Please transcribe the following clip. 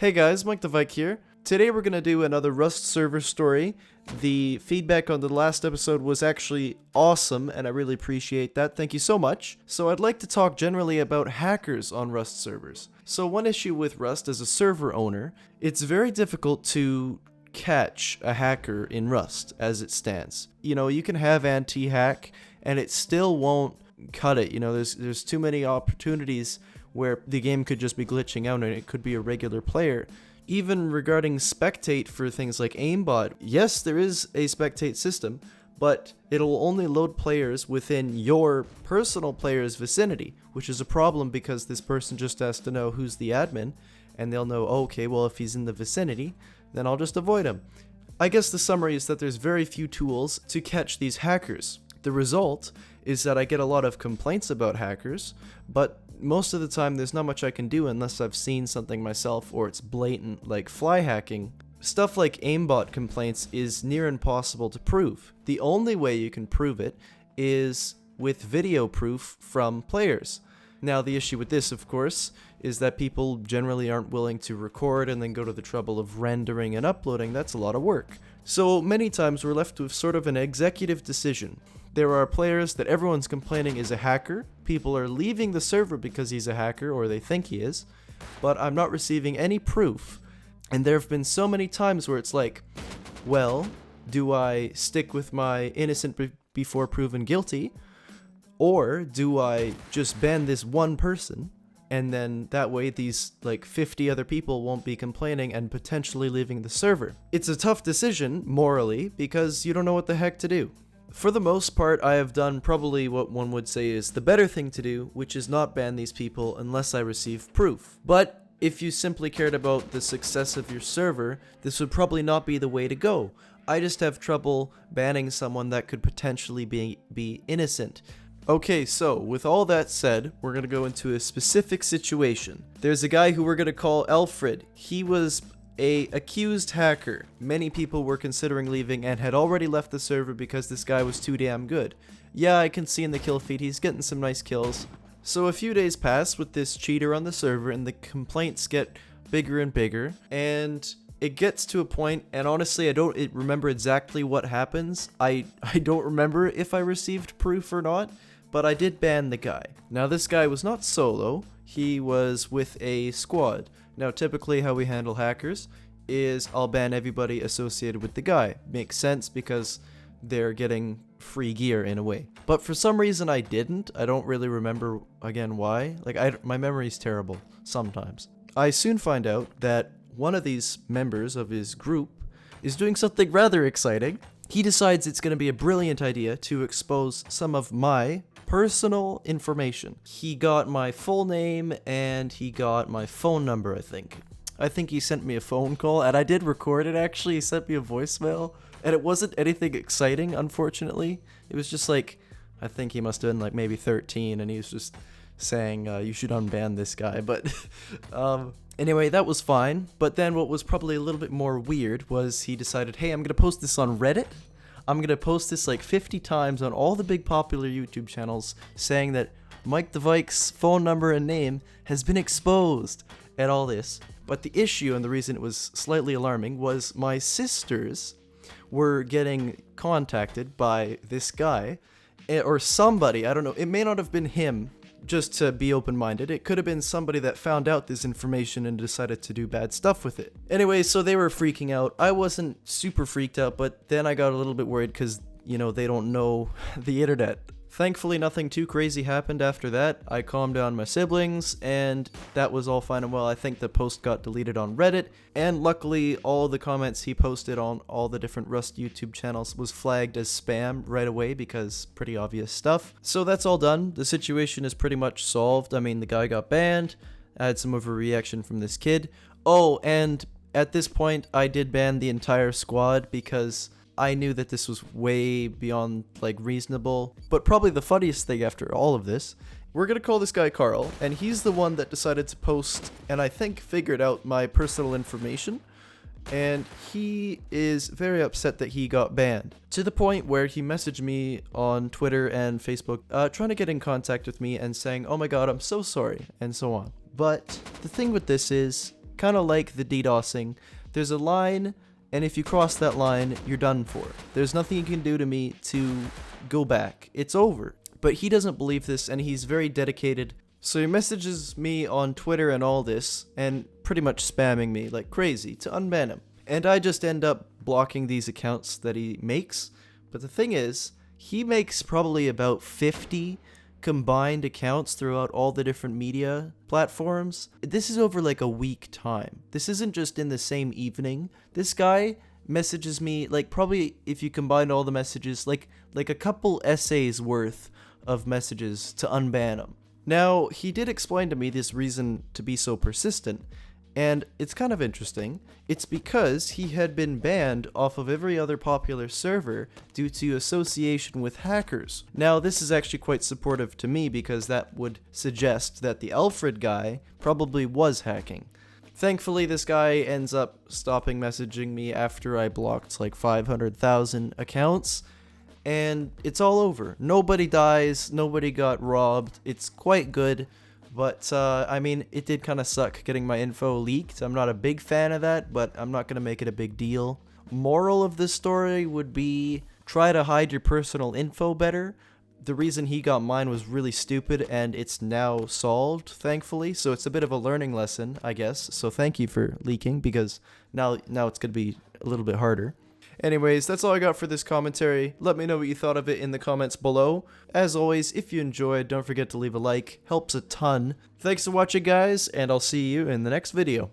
Hey guys, Mike the Vike here. Today we're going to do another Rust server story. The feedback on the last episode was actually awesome, and I really appreciate that. Thank you so much. So I'd like to talk generally about hackers on Rust servers. So one issue with Rust as a server owner, it's very difficult to catch a hacker in Rust as it stands. You know, you can have anti-hack, and it still won't cut it. You know, there's too many opportunities where the game could just be glitching out and it could be a regular player. Even regarding spectate for things like aimbot, yes, there is a spectate system, but it'll only load players within your personal player's vicinity, which is a problem because this person just has to know who's the admin, and they'll know, oh, okay, well, if he's in the vicinity, then I'll just avoid him. I guess the summary is that there's very few tools to catch these hackers. The result is that I get a lot of complaints about hackers, but most of the time there's not much I can do unless I've seen something myself or it's blatant, like fly hacking. Stuff like aimbot complaints is near impossible to prove. The only way you can prove it is with video proof from players. Now the issue with this, of course, is that people generally aren't willing to record and then go to the trouble of rendering and uploading. That's a lot of work. So many times we're left with sort of an executive decision. There are players that everyone's complaining is a hacker. People are leaving the server because he's a hacker or they think he is, but I'm not receiving any proof. And there have been so many times where it's like, well, do I stick with my innocent before proven guilty, or do I just ban this one person, and then that way these like 50 other people won't be complaining and potentially leaving the server? It's a tough decision morally because you don't know what the heck to do. For the most part, I have done probably what one would say is the better thing to do, which is not ban these people unless I receive proof. But if you simply cared about the success of your server, this would probably not be the way to go. I just have trouble banning someone that could potentially be innocent. Okay, so with all that said, we're going to go into a specific situation. There's a guy who we're going to call Alfred. He was a accused hacker. Many people were considering leaving and had already left the server because this guy was too damn good. Yeah, I can see in the kill feed he's getting some nice kills. So a few days pass with this cheater on the server and the complaints get bigger and bigger, and it gets to a point, and honestly I don't remember exactly what happens. I don't remember if I received proof or not, but I did ban the guy. Now this guy was not solo, he was with a squad. Now typically how we handle hackers is I'll ban everybody associated with the guy. Makes sense because they're getting free gear in a way. But for some reason I didn't. I don't really remember again why. My memory's terrible sometimes. I soon find out that one of these members of his group is doing something rather exciting. He decides it's going to be a brilliant idea to expose some of my personal information. He got my full name and he got my phone number, I think. I think he sent me a phone call, and I did record it actually. He sent me a voicemail, and it wasn't anything exciting, unfortunately. It was just like, I think he must have been like maybe 13, and he was just saying, you should unban this guy. But anyway, that was fine. But then what was probably a little bit more weird was he decided, hey, I'm going to post this on Reddit. I'm going to post this like 50 times on all the big popular YouTube channels saying that Mike the Vike's phone number and name has been exposed and all this. But the issue, and the reason it was slightly alarming, was my sisters were getting contacted by this guy or somebody. I don't know. It may not have been him, just to be open-minded. It could have been somebody that found out this information and decided to do bad stuff with it. Anyway, so they were freaking out. I wasn't super freaked out, but then I got a little bit worried because, you know, they don't know the internet. Thankfully, nothing too crazy happened after that. I calmed down my siblings, and that was all fine and well. I think the post got deleted on Reddit, and luckily, all the comments he posted on all the different Rust YouTube channels was flagged as spam right away because pretty obvious stuff. So that's all done. The situation is pretty much solved. I mean, the guy got banned. I had some overreaction from this kid. Oh, and at this point, I did ban the entire squad because I knew that this was way beyond like reasonable. But probably the funniest thing after all of this, we're gonna call this guy Carl, and he's the one that decided to post and I think figured out my personal information. And he is very upset that he got banned, to the point where he messaged me on Twitter and Facebook trying to get in contact with me and saying, oh my god, I'm so sorry, and so on. But the thing with this is, kind of like the DDoSing. There's a line, and if you cross that line, you're done for. There's nothing you can do to me to go back. It's over. But he doesn't believe this, and he's very dedicated. So he messages me on Twitter and all this, and pretty much spamming me like crazy to unban him. And I just end up blocking these accounts that he makes. But the thing is, he makes probably about 50 combined accounts throughout all the different media platforms. This is over like a week time. This isn't just in the same evening. This guy messages me like probably, if you combine all the messages, like a couple essays worth of messages to unban him. Now, he did explain to me this reason to be so persistent, and it's kind of interesting. It's because he had been banned off of every other popular server due to association with hackers. Now, this is actually quite supportive to me because that would suggest that the Alfred guy probably was hacking. Thankfully, this guy ends up stopping messaging me after I blocked like 500,000 accounts. And it's all over. Nobody dies, nobody got robbed. It's quite good, but I mean, it did kind of suck getting my info leaked. I'm not a big fan of that, but I'm not going to make it a big deal. Moral of this story would be try to hide your personal info better. The reason he got mine was really stupid, and it's now solved, thankfully, so it's a bit of a learning lesson, I guess. So thank you for leaking, because now it's going to be a little bit harder. Anyways, that's all I got for this commentary. Let me know what you thought of it in the comments below. As always, if you enjoyed, don't forget to leave a like. Helps a ton. Thanks for watching, guys, and I'll see you in the next video.